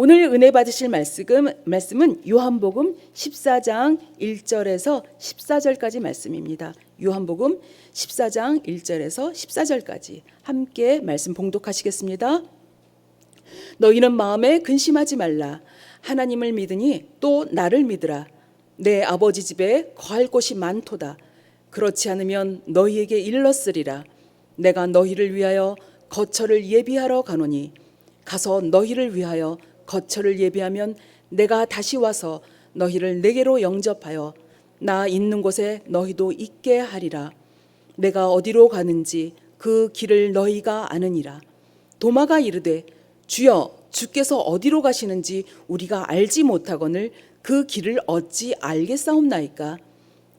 오늘 은혜 받으실 말씀은 요한복음 14장 1절에서 14절까지 말씀입니다. 요한복음 14장 1절에서 14절까지 함께 말씀 봉독하시겠습니다. 너희는 마음에 근심하지 말라. 하나님을 믿으니 또 나를 믿으라. 내 아버지 집에 거할 곳이 많도다. 그렇지 않으면 너희에게 일렀으리라. 내가 너희를 위하여 거처를 예비하러 가노니 가서 너희를 위하여 거처를 예비하면 내가 다시 와서 너희를 내게로 영접하여 나 있는 곳에 너희도 있게 하리라. 내가 어디로 가는지 그 길을 너희가 아느니라. 도마가 이르되 주여 주께서 어디로 가시는지 우리가 알지 못하거늘 그 길을 어찌 알겠사옵나이까.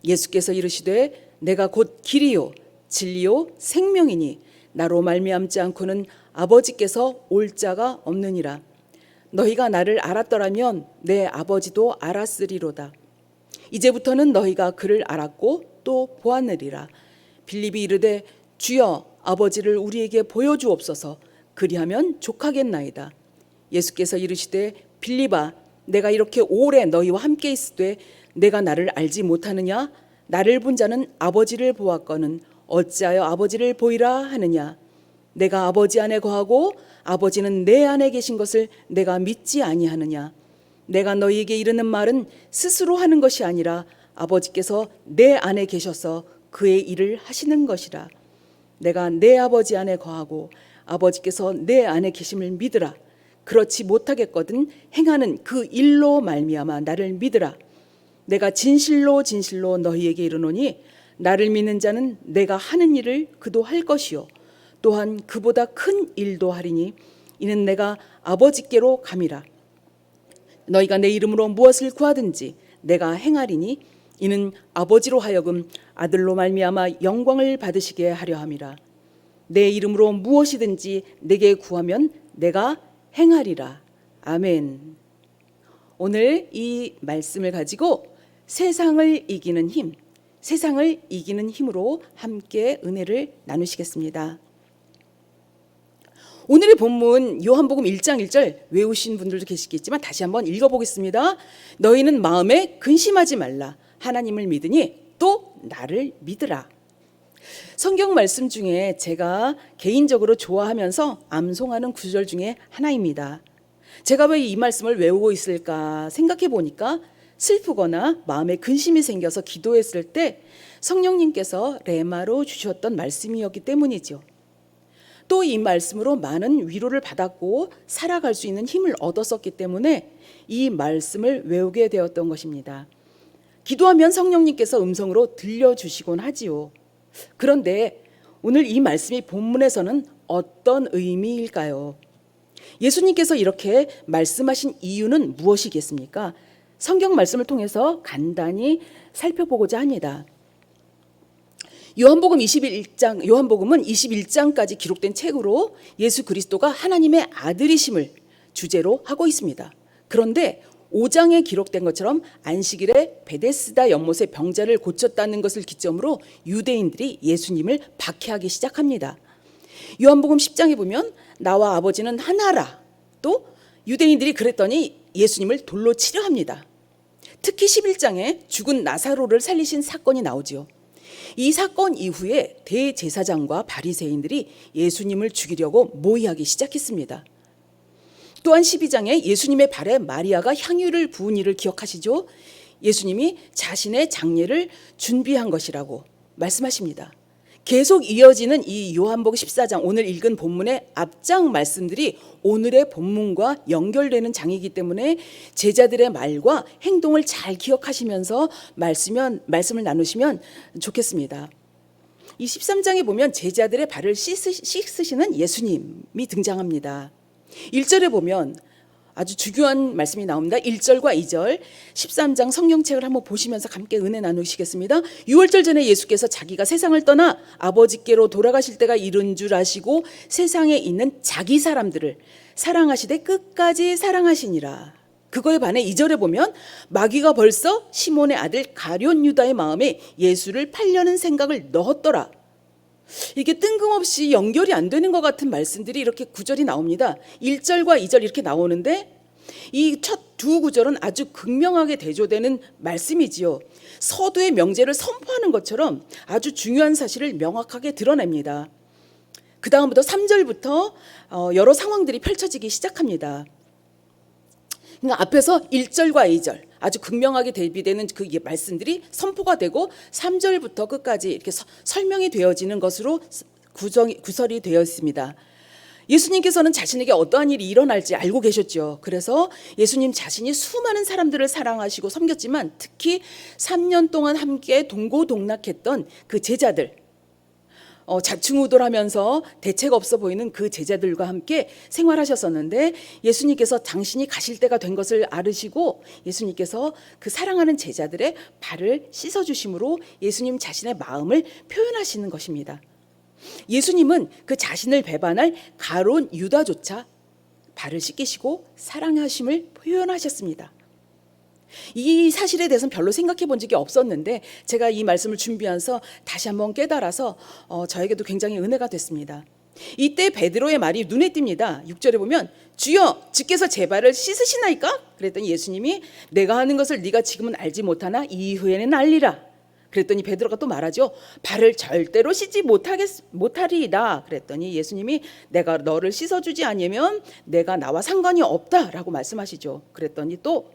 예수께서 이르시되 내가 곧 길이요 진리요 생명이니 나로 말미암지 않고는 아버지께서 올 자가 없느니라. 너희가 나를 알았더라면 내 아버지도 알았으리로다. 이제부터는 너희가 그를 알았고 또 보았느리라. 빌립이 이르되 주여 아버지를 우리에게 보여주옵소서. 그리하면 족하겠나이다. 예수께서 이르시되 빌립아 내가 이렇게 오래 너희와 함께 있으되 내가 나를 알지 못하느냐. 나를 본 자는 아버지를 보았거늘 어찌하여 아버지를 보이라 하느냐. 내가 아버지 안에 거하고 아버지는 내 안에 계신 것을 내가 믿지 아니하느냐. 내가 너희에게 이르는 말은 스스로 하는 것이 아니라 아버지께서 내 안에 계셔서 그의 일을 하시는 것이라. 내가 내 아버지 안에 거하고 아버지께서 내 안에 계심을 믿으라. 그렇지 못하겠거든 행하는 그 일로 말미암아 나를 믿으라. 내가 진실로 진실로 너희에게 이르노니 나를 믿는 자는 내가 하는 일을 그도 할 것이요 또한 그보다 큰 일도 하리니 이는 내가 아버지께로 감이라. 너희가 내 이름으로 무엇을 구하든지 내가 행하리니 이는 아버지로 하여금 아들로 말미암아 영광을 받으시게 하려 함이라. 내 이름으로 무엇이든지 내게 구하면 내가 행하리라. 아멘. 오늘 이 말씀을 가지고 세상을 이기는 힘, 세상을 이기는 힘으로 함께 은혜를 나누시겠습니다. 오늘의 본문 요한복음 1장 1절 외우신 분들도 계시겠지만 다시 한번 읽어보겠습니다. 너희는 마음에 근심하지 말라. 하나님을 믿으니 또 나를 믿으라. 성경 말씀 중에 제가 개인적으로 좋아하면서 암송하는 구절 중에 하나입니다. 제가 왜 이 말씀을 외우고 있을까 생각해 보니까 슬프거나 마음에 근심이 생겨서 기도했을 때 성령님께서 레마로 주셨던 말씀이었기 때문이죠. 또 이 말씀으로 많은 위로를 받았고 살아갈 수 있는 힘을 얻었었기 때문에 이 말씀을 외우게 되었던 것입니다. 기도하면 성령님께서 음성으로 들려주시곤 하지요. 그런데 오늘 이 말씀이 본문에서는 어떤 의미일까요? 예수님께서 이렇게 말씀하신 이유는 무엇이겠습니까? 성경 말씀을 통해서 간단히 살펴보고자 합니다. 요한복음은 21장까지 기록된 책으로 예수 그리스도가 하나님의 아들이심을 주제로 하고 있습니다. 그런데 5장에 기록된 것처럼 안식일에 베데스다 연못의 병자를 고쳤다는 것을 기점으로 유대인들이 예수님을 박해하기 시작합니다. 요한복음 10장에 보면 나와 아버지는 하나라. 또 유대인들이 그랬더니 예수님을 돌로 치려 합니다. 특히 11장에 죽은 나사로를 살리신 사건이 나오죠. 이 사건 이후에 대제사장과 바리새인들이 예수님을 죽이려고 모의하기 시작했습니다. 또한 12장에 예수님의 발에 마리아가 향유를 부은 일을 기억하시죠? 예수님이 자신의 장례를 준비한 것이라고 말씀하십니다. 계속 이어지는 이 요한복음 14장 오늘 읽은 본문의 앞장 말씀들이 오늘의 본문과 연결되는 장이기 때문에 제자들의 말과 행동을 잘 기억하시면서 말씀을 나누시면 좋겠습니다. 이 13장에 보면 제자들의 발을 씻으시는 예수님이 등장합니다. 1절에 보면 아주 중요한 말씀이 나옵니다. 1절과 2절 13장 성경책을 한번 보시면서 함께 은혜 나누시겠습니다. 6월절 전에 예수께서 자기가 세상을 떠나 아버지께로 돌아가실 때가 이른 줄 아시고 세상에 있는 자기 사람들을 사랑하시되 끝까지 사랑하시니라. 그거에 반해 2절에 보면 마귀가 벌써 시몬의 아들 가룟 유다의 마음에 예수를 팔려는 생각을 넣었더라. 이게 뜬금없이 연결이 안 되는 것 같은 말씀들이 이렇게 구절이 나옵니다. 1절과 2절 이렇게 나오는데 이 첫 두 구절은 아주 극명하게 대조되는 말씀이지요. 서두의 명제를 선포하는 것처럼 아주 중요한 사실을 명확하게 드러냅니다. 그 다음부터 3절부터 여러 상황들이 펼쳐지기 시작합니다. 그러니까 앞에서 1절과 2절 아주 극명하게 대비되는 그 말씀들이 선포가 되고 3절부터 끝까지 이렇게 설명이 되어지는 것으로 구설이 되어 있습니다. 예수님께서는 자신에게 어떠한 일이 일어날지 알고 계셨죠. 그래서 예수님 자신이 수많은 사람들을 사랑하시고 섬겼지만 특히 3년 동안 함께 동고동락했던 그 제자들, 자충우돌하면서 대책 없어 보이는 그 제자들과 함께 생활하셨었는데 예수님께서 당신이 가실 때가 된 것을 알으시고 예수님께서 그 사랑하는 제자들의 발을 씻어주심으로 예수님 자신의 마음을 표현하시는 것입니다. 예수님은 그 자신을 배반할 가룟 유다조차 발을 씻기시고 사랑하심을 표현하셨습니다. 이 사실에 대해서는 별로 생각해 본 적이 없었는데 제가 이 말씀을 준비하면서 다시 한번 깨달아서 저에게도 굉장히 은혜가 됐습니다. 이때 베드로의 말이 눈에 띕니다. 6절에 보면 주여 주께서 제 발을 씻으시나이까? 그랬더니 예수님이 내가 하는 것을 네가 지금은 알지 못하나 이후에는 알리라. 그랬더니 베드로가 또 말하죠. 발을 절대로 씻지 못하리이다. 그랬더니 예수님이 내가 너를 씻어주지 않으면 내가 나와 상관이 없다라고 말씀하시죠. 그랬더니 또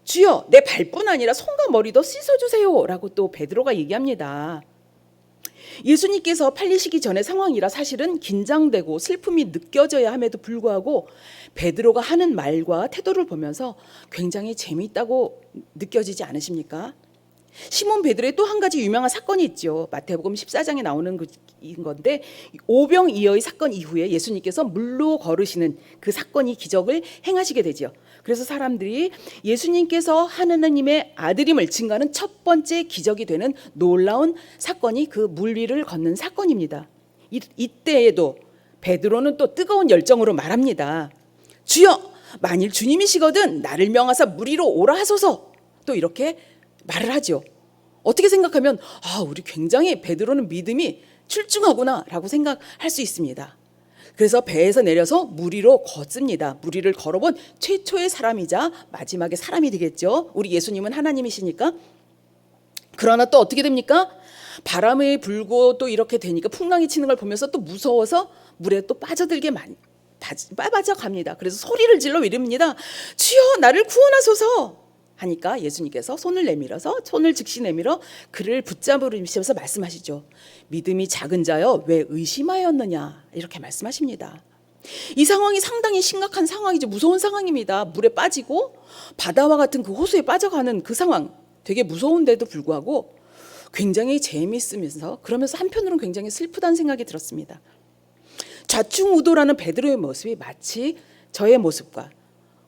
주여 내 발뿐 아니라 손과 머리도 씻어주세요 라고 또 베드로가 얘기합니다. 예수님께서 팔리시기 전의 상황이라 사실은 긴장되고 슬픔이 느껴져야 함에도 불구하고 베드로가 하는 말과 태도를 보면서 굉장히 재미있다고 느껴지지 않으십니까? 시몬 베드로의 또 한 가지 유명한 사건이 있죠. 마태복음 14장에 나오는 건데 오병이어의 사건 이후에 예수님께서 물로 걸으시는 그 사건이 기적을 행하시게 되죠. 그래서 사람들이 예수님께서 하느님의 아들임을 증거하는 첫 번째 기적이 되는 놀라운 사건이 그 물 위를 걷는 사건입니다. 이때에도 베드로는 또 뜨거운 열정으로 말합니다. 주여 만일 주님이시거든 나를 명하사 물 위로 오라 하소서. 또 이렇게 말을 하죠. 어떻게 생각하면 우리 굉장히 베드로는 믿음이 출중하구나 라고 생각할 수 있습니다. 그래서 배에서 내려서 물 위로 걷습니다. 물 위를 걸어본 최초의 사람이자 마지막에 사람이 되겠죠. 우리 예수님은 하나님이시니까. 그러나 또 어떻게 됩니까? 바람이 불고 또 이렇게 되니까 풍랑이 치는 걸 보면서 또 무서워서 물에 또 빠져갑니다. 그래서 소리를 질러 이릅니다. 주여 나를 구원하소서 하니까 예수님께서 손을 즉시 내밀어 그를 붙잡으시면서 말씀하시죠. 믿음이 작은 자여 왜 의심하였느냐 이렇게 말씀하십니다. 이 상황이 상당히 심각한 상황이죠. 무서운 상황입니다. 물에 빠지고 바다와 같은 그 호수에 빠져가는 그 상황 되게 무서운데도 불구하고 굉장히 재미있으면서 그러면서 한편으로는 굉장히 슬프다는 생각이 들었습니다. 좌충우돌하는 베드로의 모습이 마치 저의 모습과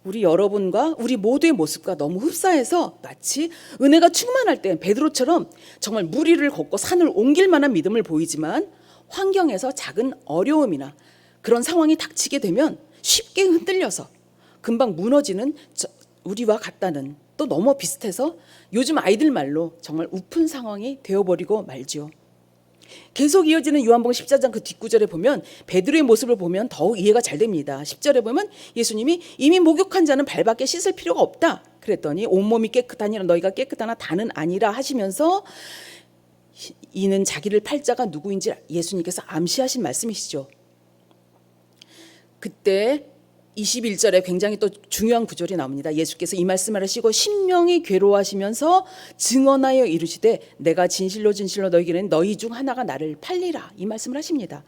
우리 여러분과 우리 모두의 모습과 너무 흡사해서 마치 은혜가 충만할 때 베드로처럼 정말 물 위를 걷고 산을 옮길 만한 믿음을 보이지만 환경에서 작은 어려움이나 그런 상황이 닥치게 되면 쉽게 흔들려서 금방 무너지는 우리와 같다는 또 너무 비슷해서 요즘 아이들 말로 정말 우픈 상황이 되어버리고 말죠. 계속 이어지는 요한복음 14장 그 뒷구절에 보면 베드로의 모습을 보면 더욱 이해가 잘 됩니다. 10절에 보면 예수님이 이미 목욕한 자는 발밖에 씻을 필요가 없다. 그랬더니 온몸이 깨끗하니라 너희가 깨끗하나 다는 아니라 하시면서 이는 자기를 팔 자가 누구인지 예수님께서 암시하신 말씀이시죠. 그때 21절에 굉장히 또 중요한 구절이 나옵니다. 예수께서 이 말씀을 하시고 심령이 괴로워하시면서 증언하여 이르시되 내가 진실로 너희에게는 너희 중 하나가 나를 팔리라 이 말씀을 하십니다.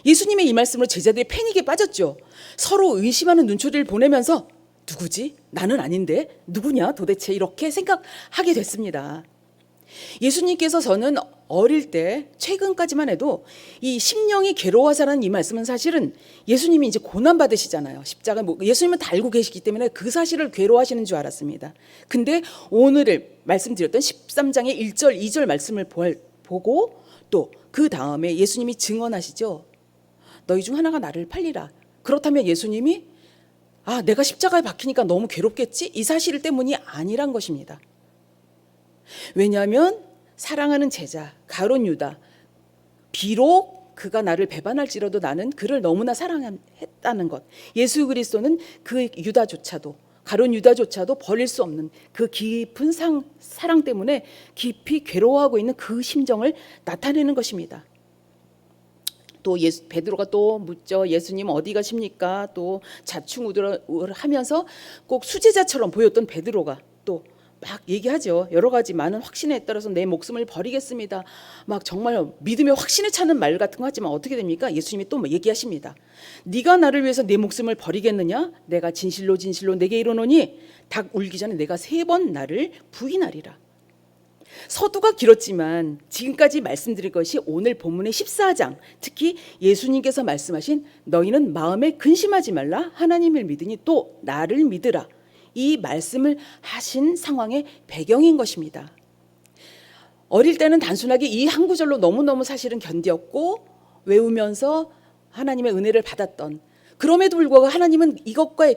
예수님의 이 말씀으로 제자들이 패닉에 빠졌죠. 서로 의심하는 눈초리를 보내면서 누구지? 나는 아닌데 누구냐 도대체 이렇게 생각하게 됐습니다. 예수님께서 저는 어릴 때 최근까지만 해도 이 심령이 괴로워하사라는 이 말씀은 사실은 예수님이 이제 고난 받으시잖아요. 십자가 예수님은 다 알고 계시기 때문에 그 사실을 괴로워하시는 줄 알았습니다. 근데 오늘 말씀드렸던 13장의 1절 2절 말씀을 보고 또 그 다음에 예수님이 증언하시죠. 너희 중 하나가 나를 팔리라. 그렇다면 예수님이 내가 십자가에 박히니까 너무 괴롭겠지? 이 사실 때문이 아니란 것입니다. 왜냐하면 사랑하는 제자 가룟 유다 비록 그가 나를 배반할지라도 나는 그를 너무나 사랑했다는 것. 예수 그리스도는 그 유다조차도, 가룟 유다조차도 버릴 수 없는 그 깊은 사랑 때문에 깊이 괴로워하고 있는 그 심정을 나타내는 것입니다. 또 베드로가 또 묻죠. 예수님 어디 가십니까? 또 자충우돌을 하면서 꼭 수제자처럼 보였던 베드로가 또 막 얘기하죠. 여러 가지 많은 확신에 따라서 내 목숨을 버리겠습니다. 막 정말 믿음의 확신에 차는 말 같은 거 하지만 어떻게 됩니까? 예수님이 또 얘기하십니다. 네가 나를 위해서 내 목숨을 버리겠느냐? 내가 진실로 진실로 내게 이르노니 닭 울기 전에 내가 3번 나를 부인하리라. 서두가 길었지만 지금까지 말씀드릴 것이 오늘 본문의 14장, 특히 예수님께서 말씀하신 너희는 마음에 근심하지 말라 하나님을 믿으니 또 나를 믿으라, 이 말씀을 하신 상황의 배경인 것입니다. 어릴 때는 단순하게 이 한 구절로 너무너무 사실은 견뎠고 외우면서 하나님의 은혜를 받았던, 그럼에도 불구하고 하나님은 이것과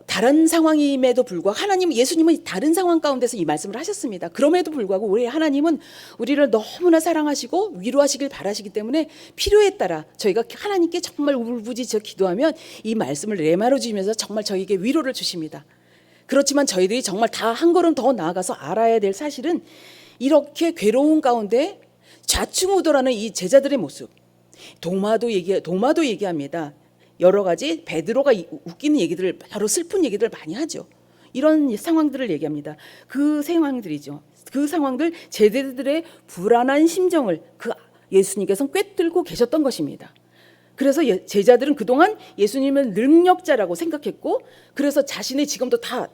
다른 상황임에도 불구하고 하나님은, 예수님은 다른 상황 가운데서 이 말씀을 하셨습니다. 그럼에도 불구하고 우리 하나님은 우리를 너무나 사랑하시고 위로하시길 바라시기 때문에 필요에 따라 저희가 하나님께 정말 울부짖어 기도하면 이 말씀을 레마로 주시면서 정말 저희에게 위로를 주십니다. 그렇지만 저희들이 정말 다 한 걸음 더 나아가서 알아야 될 사실은 이렇게 괴로운 가운데 좌충우돌하는 이 제자들의 모습, 도마도 얘기합니다. 여러 가지 베드로가 웃기는 얘기들을, 바로 슬픈 얘기들을 많이 하죠. 이런 상황들을 얘기합니다. 그 상황들이죠. 그 상황들, 제자들의 불안한 심정을 그 예수님께서는 꿰뚫고 계셨던 것입니다. 그래서 제자들은 그동안 예수님을 능력자라고 생각했고, 그래서 자신의 지금도 다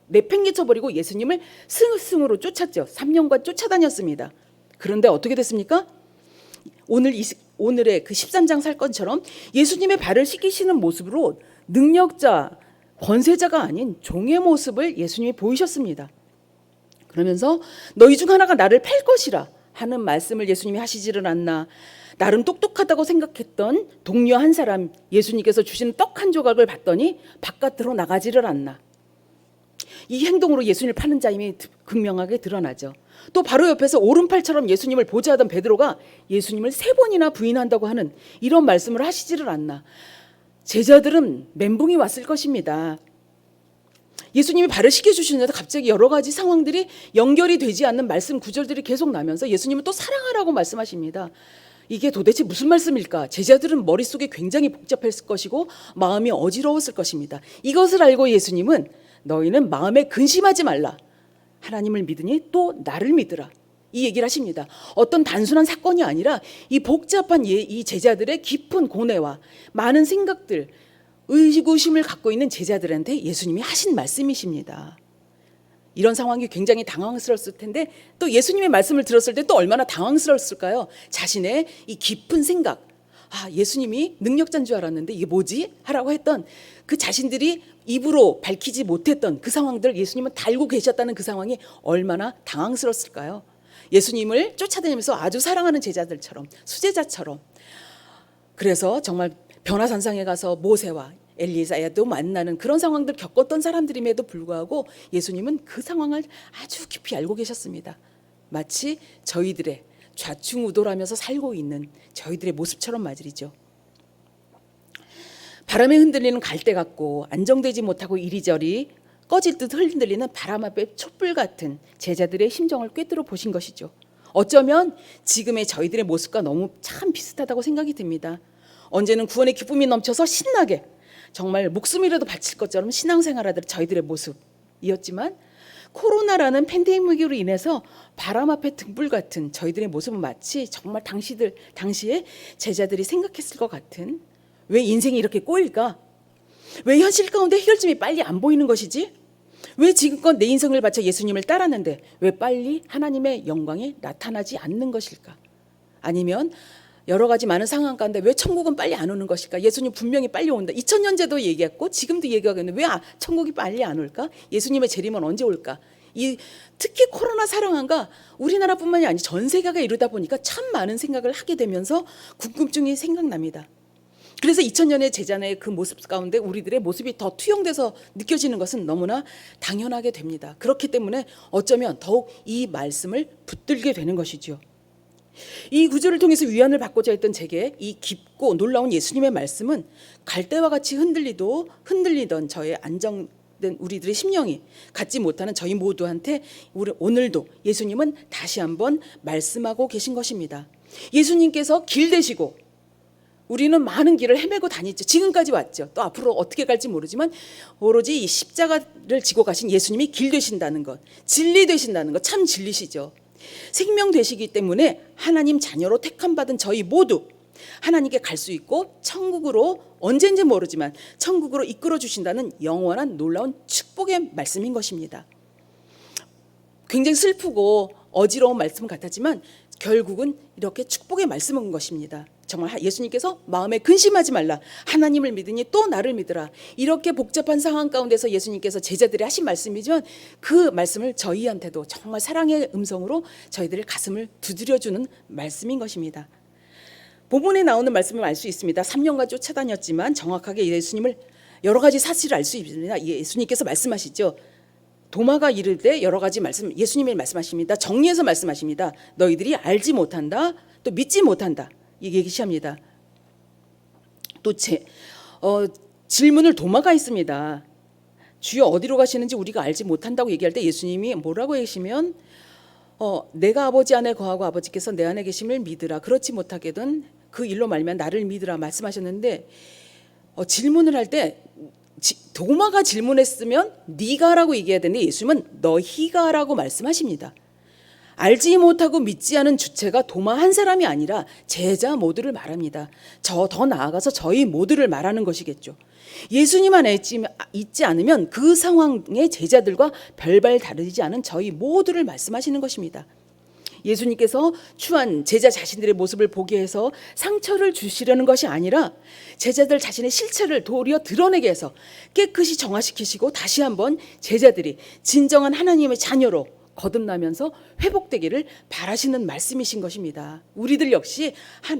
내팽개쳐버리고 예수님을 스승으로 쫓았죠. 3년간 쫓아다녔습니다. 그런데 어떻게 됐습니까? 오늘의 그 13장 사건처럼 예수님의 발을 씻기시는 모습으로 능력자, 권세자가 아닌 종의 모습을 예수님이 보이셨습니다. 그러면서 너희 중 하나가 나를 팔 것이라 하는 말씀을 예수님이 하시지를 않나. 나름 똑똑하다고 생각했던 동료 한 사람, 예수님께서 주시는 떡 한 조각을 받더니 바깥으로 나가지를 않나. 이 행동으로 예수님을 파는 자임이 극명하게 드러나죠. 또 바로 옆에서 오른팔처럼 예수님을 보좌하던 베드로가 예수님을 3번이나 부인한다고 하는 이런 말씀을 하시지를 않나. 제자들은 멘붕이 왔을 것입니다. 예수님이 발을 씻겨주시는데 갑자기 여러 가지 상황들이 연결이 되지 않는 말씀 구절들이 계속 나면서 예수님은 또 사랑하라고 말씀하십니다. 이게 도대체 무슨 말씀일까? 제자들은 머릿속에 굉장히 복잡했을 것이고 마음이 어지러웠을 것입니다. 이것을 알고 예수님은 너희는 마음에 근심하지 말라. 하나님을 믿으니 또 나를 믿으라. 이 얘기를 하십니다. 어떤 단순한 사건이 아니라 이 복잡한 이 제자들의 깊은 고뇌와 많은 생각들, 의구심을 갖고 있는 제자들한테 예수님이 하신 말씀이십니다. 이런 상황이 굉장히 당황스러웠을 텐데 또 예수님의 말씀을 들었을 때 또 얼마나 당황스러웠을까요? 자신의 이 깊은 생각, 예수님이 능력자인 줄 알았는데 이게 뭐지? 하라고 했던 그 자신들이 입으로 밝히지 못했던 그 상황들, 예수님은 다 알고 계셨다는 그 상황이 얼마나 당황스러웠을까요? 예수님을 쫓아다니면서 아주 사랑하는 제자들처럼, 수제자처럼. 그래서 정말 변화산상에 가서 모세와 엘리사야도 만나는 그런 상황들 겪었던 사람들임에도 불구하고 예수님은 그 상황을 아주 깊이 알고 계셨습니다. 마치 저희들의 좌충우돌하면서 살고 있는 저희들의 모습처럼 말이죠. 바람에 흔들리는 갈대 같고 안정되지 못하고 이리저리 꺼질 듯 흔들리는 바람 앞에 촛불 같은 제자들의 심정을 꿰뚫어 보신 것이죠. 어쩌면 지금의 저희들의 모습과 너무 참 비슷하다고 생각이 듭니다. 언제는 구원의 기쁨이 넘쳐서 신나게 정말 목숨이라도 바칠 것처럼 신앙생활하던 저희들의 모습이었지만 코로나라는 팬데믹으로 인해서 바람 앞에 등불 같은 저희들의 모습은 마치 정말 당시에 제자들이 생각했을 것 같은, 왜 인생이 이렇게 꼬일까? 왜 현실 가운데 해결점이 빨리 안 보이는 것이지? 왜 지금껏 내 인생을 바쳐 예수님을 따랐는데 왜 빨리 하나님의 영광이 나타나지 않는 것일까? 아니면 여러 가지 많은 상황 가운데 왜 천국은 빨리 안 오는 것일까? 예수님 분명히 빨리 온다. 2000년제도 얘기했고 지금도 얘기하고 있는데 왜 천국이 빨리 안 올까? 예수님의 재림은 언제 올까? 특히 코로나 사랑한가 우리나라뿐만이 아니라 전 세계가 이러다 보니까 참 많은 생각을 하게 되면서 궁금증이 생각납니다. 그래서 2000년의 제자의 그 모습 가운데 우리들의 모습이 더 투영돼서 느껴지는 것은 너무나 당연하게 됩니다. 그렇기 때문에 어쩌면 더욱 이 말씀을 붙들게 되는 것이죠. 이 구절을 통해서 위안을 받고자 했던 제게 이 깊고 놀라운 예수님의 말씀은 갈대와 같이 흔들리던 저의 안정된 우리들의 심령이 갖지 못하는 저희 모두한테 오늘도 예수님은 다시 한번 말씀하고 계신 것입니다. 예수님께서 길 되시고 우리는 많은 길을 헤매고 다녔죠. 지금까지 왔죠. 또 앞으로 어떻게 갈지 모르지만 오로지 이 십자가를 지고 가신 예수님이 길 되신다는 것, 진리 되신다는 것, 참 진리시죠. 생명 되시기 때문에 하나님 자녀로 택함받은 저희 모두 하나님께 갈 수 있고 천국으로 언제인지 모르지만 천국으로 이끌어 주신다는 영원한 놀라운 축복의 말씀인 것입니다. 굉장히 슬프고 어지러운 말씀 같았지만 결국은 이렇게 축복의 말씀인 것입니다. 정말 예수님께서 마음에 근심하지 말라, 하나님을 믿으니 또 나를 믿으라, 이렇게 복잡한 상황 가운데서 예수님께서 제자들이 하신 말씀이지만 그 말씀을 저희한테도 정말 사랑의 음성으로 저희들의 가슴을 두드려주는 말씀인 것입니다. 본문에 나오는 말씀을 알 수 있습니다. 3년간 쫓아다녔지만 정확하게 예수님을 여러 가지 사실을 알 수 있습니다. 예수님께서 말씀하시죠. 도마가 이를 때 여러 가지 말씀, 예수님이 말씀하십니다. 정리해서 말씀하십니다. 너희들이 알지 못한다, 또 믿지 못한다, 얘기합니다. 또 질문을 도마가 있습니다. 주여 어디로 가시는지 우리가 알지 못한다고 얘기할 때 예수님이 뭐라고 하시면 내가 아버지 안에 거하고 아버지께서 내 안에 계심을 믿으라, 그렇지 못하게든 그 일로 말미암아 나를 믿으라 말씀하셨는데, 질문을 할 때 도마가 질문했으면 네가라고 얘기해야 되는데 예수님은 너희가라고 말씀하십니다. 알지 못하고 믿지 않은 주체가 도마 한 사람이 아니라 제자 모두를 말합니다. 더 나아가서 저희 모두를 말하는 것이겠죠. 예수님 안에 있지 않으면 그 상황의 제자들과 별반 다르지 않은 저희 모두를 말씀하시는 것입니다. 예수님께서 추한 제자 자신들의 모습을 보게 해서 상처를 주시려는 것이 아니라 제자들 자신의 실체를 도리어 드러내게 해서 깨끗이 정화시키시고 다시 한번 제자들이 진정한 하나님의 자녀로 거듭나면서 회복되기를 바라시는 말씀이신 것입니다. 우리들 역시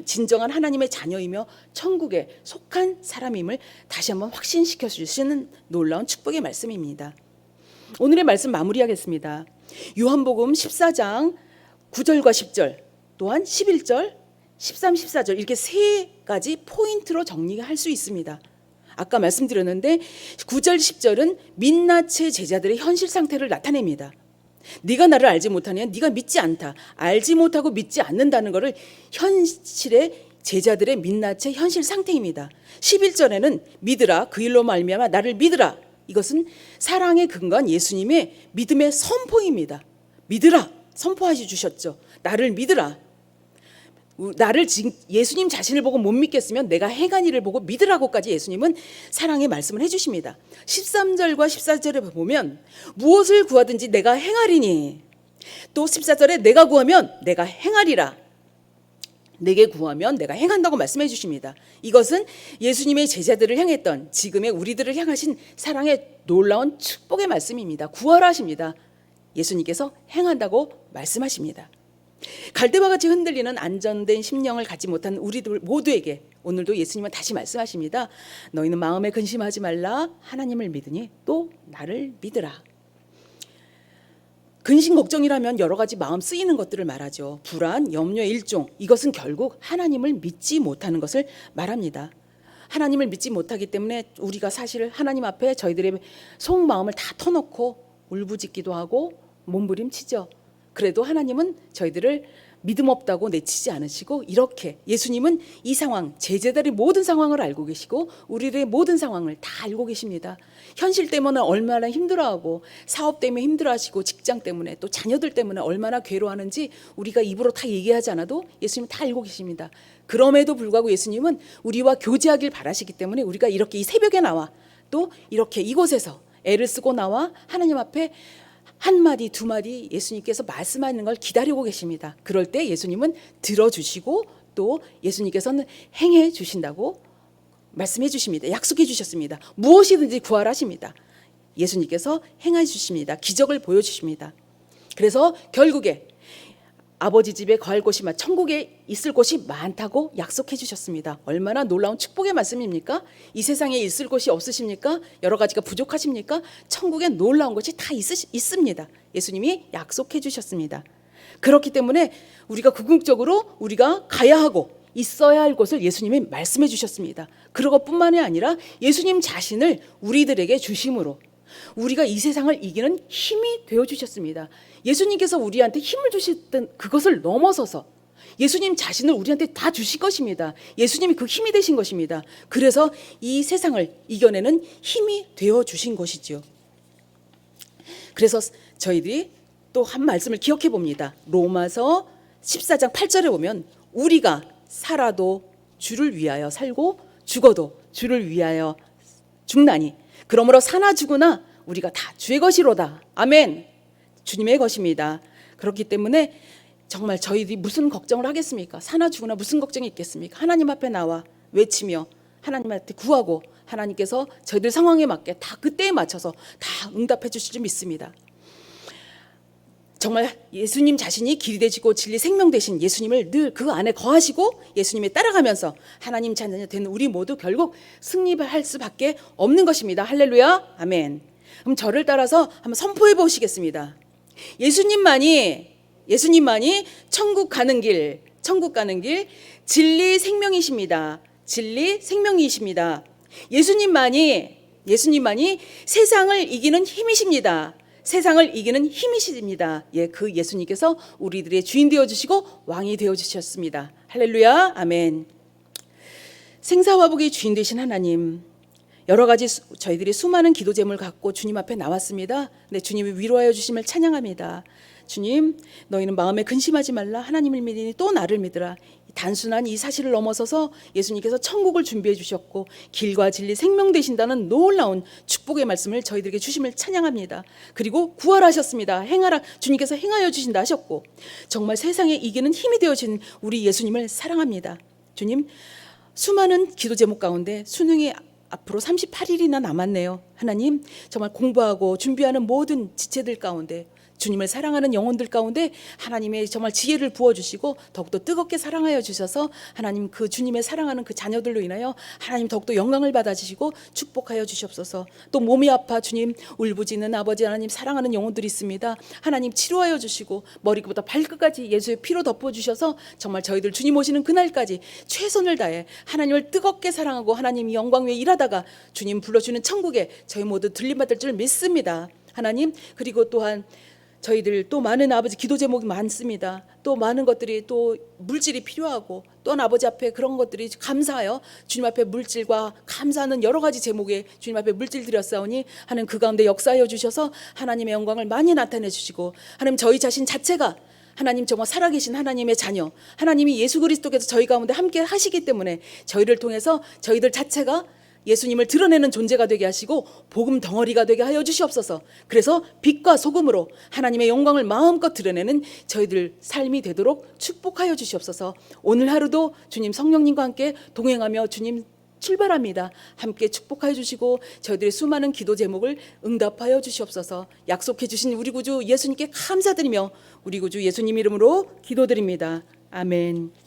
진정한 하나님의 자녀이며 천국에 속한 사람임을 다시 한번 확신시켜 주시는 놀라운 축복의 말씀입니다. 오늘의 말씀 마무리하겠습니다. 요한복음 14장 9절과 10절, 또한 11절, 13, 14절, 이렇게 세 가지 포인트로 정리할 수 있습니다. 아까 말씀드렸는데 9절, 10절은 민낯의 제자들의 현실 상태를 나타냅니다. 네가 나를 알지 못하면 네가 믿지 않다. 알지 못하고 믿지 않는다는 것을 현실의 제자들의 민낯의 현실 상태입니다. 11절에는 믿으라, 그 일로 말미암아 나를 믿으라. 이것은 사랑의 근거한 예수님의 믿음의 선포입니다. 믿으라, 선포하시 주셨죠. 나를 믿으라. 예수님 자신을 보고 못 믿겠으면 내가 행한 일을 보고 믿으라고까지 예수님은 사랑의 말씀을 해주십니다. 13절과 14절에 보면 무엇을 구하든지 내가 행하리니, 또 14절에 내가 구하면 내가 행하리라, 내게 구하면 내가 행한다고 말씀해 주십니다. 이것은 예수님의 제자들을 향했던 지금의 우리들을 향하신 사랑의 놀라운 축복의 말씀입니다. 구하라 하십니다. 예수님께서 행한다고 말씀하십니다. 갈대와 같이 흔들리는 안전된 심령을 갖지 못한 우리들 모두에게 오늘도 예수님은 다시 말씀하십니다. 너희는 마음에 근심하지 말라, 하나님을 믿으니 또 나를 믿으라. 근심 걱정이라면 여러 가지 마음 쓰이는 것들을 말하죠. 불안, 염려의 일종, 이것은 결국 하나님을 믿지 못하는 것을 말합니다. 하나님을 믿지 못하기 때문에 우리가 사실 하나님 앞에 저희들의 속마음을 다 터놓고 울부짖기도 하고 몸부림치죠. 그래도 하나님은 저희들을 믿음 없다고 내치지 않으시고, 이렇게 예수님은 이 상황, 제자들의 모든 상황을 알고 계시고 우리의 모든 상황을 다 알고 계십니다. 현실 때문에 얼마나 힘들어하고, 사업 때문에 힘들어하시고, 직장 때문에, 또 자녀들 때문에 얼마나 괴로워하는지 우리가 입으로 다 얘기하지 않아도 예수님은 다 알고 계십니다. 그럼에도 불구하고 예수님은 우리와 교제하길 바라시기 때문에 우리가 이렇게 이 새벽에 나와 또 이렇게 이곳에서 애를 쓰고 나와 하나님 앞에 한마디 두마디 예수님께서 말씀하는 걸 기다리고 계십니다. 그럴 때 예수님은 들어주시고 또 예수님께서는 행해 주신다고 말씀해 주십니다. 약속해 주셨습니다. 무엇이든지 구하라 하십니다. 예수님께서 행해 주십니다. 기적을 보여주십니다. 그래서 결국에 아버지 집에 거할 곳이 천국에 있을 곳이 많다고 약속해 주셨습니다. 얼마나 놀라운 축복의 말씀입니까? 이 세상에 있을 곳이 없으십니까? 여러 가지가 부족하십니까? 천국에 놀라운 것이 다 있습니다. 예수님이 약속해 주셨습니다. 그렇기 때문에 우리가 궁극적으로 우리가 가야 하고 있어야 할 것을 예수님이 말씀해 주셨습니다. 그것뿐만이 아니라 예수님 자신을 우리들에게 주심으로 우리가 이 세상을 이기는 힘이 되어 주셨습니다. 예수님께서 우리한테 힘을 주셨던 그것을 넘어서서 예수님 자신을 우리한테 다 주신 것입니다. 예수님이 그 힘이 되신 것입니다. 그래서 이 세상을 이겨내는 힘이 되어 주신 것이지요. 그래서 저희들이 또 한 말씀을 기억해 봅니다. 로마서 14장 8절에 보면 우리가 살아도 주를 위하여 살고 죽어도 주를 위하여 죽나니 그러므로 사나 죽으나 우리가 다 주의 것이로다. 아멘. 주님의 것입니다. 그렇기 때문에 정말 저희들이 무슨 걱정을 하겠습니까? 사나 죽으나 무슨 걱정이 있겠습니까? 하나님 앞에 나와 외치며 하나님한테 구하고 하나님께서 저희들 상황에 맞게 다 그때에 맞춰서 다 응답해 주실 줄 믿습니다. 정말 예수님 자신이 길이 되시고 진리 생명 되신 예수님을 늘 그 안에 거하시고 예수님에 따라가면서 하나님 자녀 된 우리 모두 결국 승리할 수밖에 없는 것입니다. 할렐루야. 아멘. 그럼 저를 따라서 한번 선포해 보시겠습니다. 예수님만이 천국 가는 길 진리 생명이십니다. 진리 생명이십니다. 예수님만이 세상을 이기는 힘이십니다. 세상을 이기는 힘이십니다. 예, 그 예수님께서 우리들의 주인 되어 주시고 왕이 되어 주셨습니다. 할렐루야. 아멘. 생사화복의 주인 되신 하나님, 여러 가지 저희들이 수많은 기도 제목을 갖고 주님 앞에 나왔습니다. 네, 주님이 위로하여 주심을 찬양합니다. 주님, 너희는 마음에 근심하지 말라. 하나님을 믿으니 또 나를 믿으라. 단순한 이 사실을 넘어서서 예수님께서 천국을 준비해 주셨고 길과 진리 생명 되신다는 놀라운 축복의 말씀을 저희들에게 주심을 찬양합니다. 그리고 구원하셨습니다. 행하라. 주님께서 행하여 주신다 하셨고 정말 세상에 이기는 힘이 되어진 우리 예수님을 사랑합니다. 주님, 수많은 기도 제목 가운데 수능이 앞으로 38일이나 남았네요. 하나님, 정말 공부하고 준비하는 모든 지체들 가운데 주님을 사랑하는 영혼들 가운데 하나님의 정말 지혜를 부어주시고 더욱더 뜨겁게 사랑하여 주셔서 하나님 그 주님의 사랑하는 그 자녀들로 인하여 하나님 더욱더 영광을 받아주시고 축복하여 주시옵소서. 또 몸이 아파 주님 울부짖는 아버지 하나님 사랑하는 영혼들이 있습니다. 하나님 치료하여 주시고 머리부터 발끝까지 예수의 피로 덮어주셔서 정말 저희들 주님 오시는 그날까지 최선을 다해 하나님을 뜨겁게 사랑하고 하나님 영광 위에 일하다가 주님 불러주는 천국에 저희 모두 들림받을 줄 믿습니다. 하나님, 그리고 또한 저희들 또 많은 아버지 기도 제목이 많습니다. 또 많은 것들이 또 물질이 필요하고 또한 아버지 앞에 그런 것들이 감사하여 주님 앞에 물질과 감사하는 여러 가지 제목에 주님 앞에 물질 드렸사오니 하나님 그 가운데 역사하여 주셔서 하나님의 영광을 많이 나타내 주시고 하나님 저희 자신 자체가 하나님 정말 살아계신 하나님의 자녀 하나님이 예수 그리스도께서 저희 가운데 함께 하시기 때문에 저희를 통해서 저희들 자체가 예수님을 드러내는 존재가 되게 하시고 복음 덩어리가 되게 하여 주시옵소서. 그래서 빛과 소금으로 하나님의 영광을 마음껏 드러내는 저희들 삶이 되도록 축복하여 주시옵소서. 오늘 하루도 주님 성령님과 함께 동행하며 주님 출발합니다. 함께 축복하여 주시고 저희들의 수많은 기도 제목을 응답하여 주시옵소서. 약속해 주신 우리 구주 예수님께 감사드리며 우리 구주 예수님 이름으로 기도드립니다. 아멘.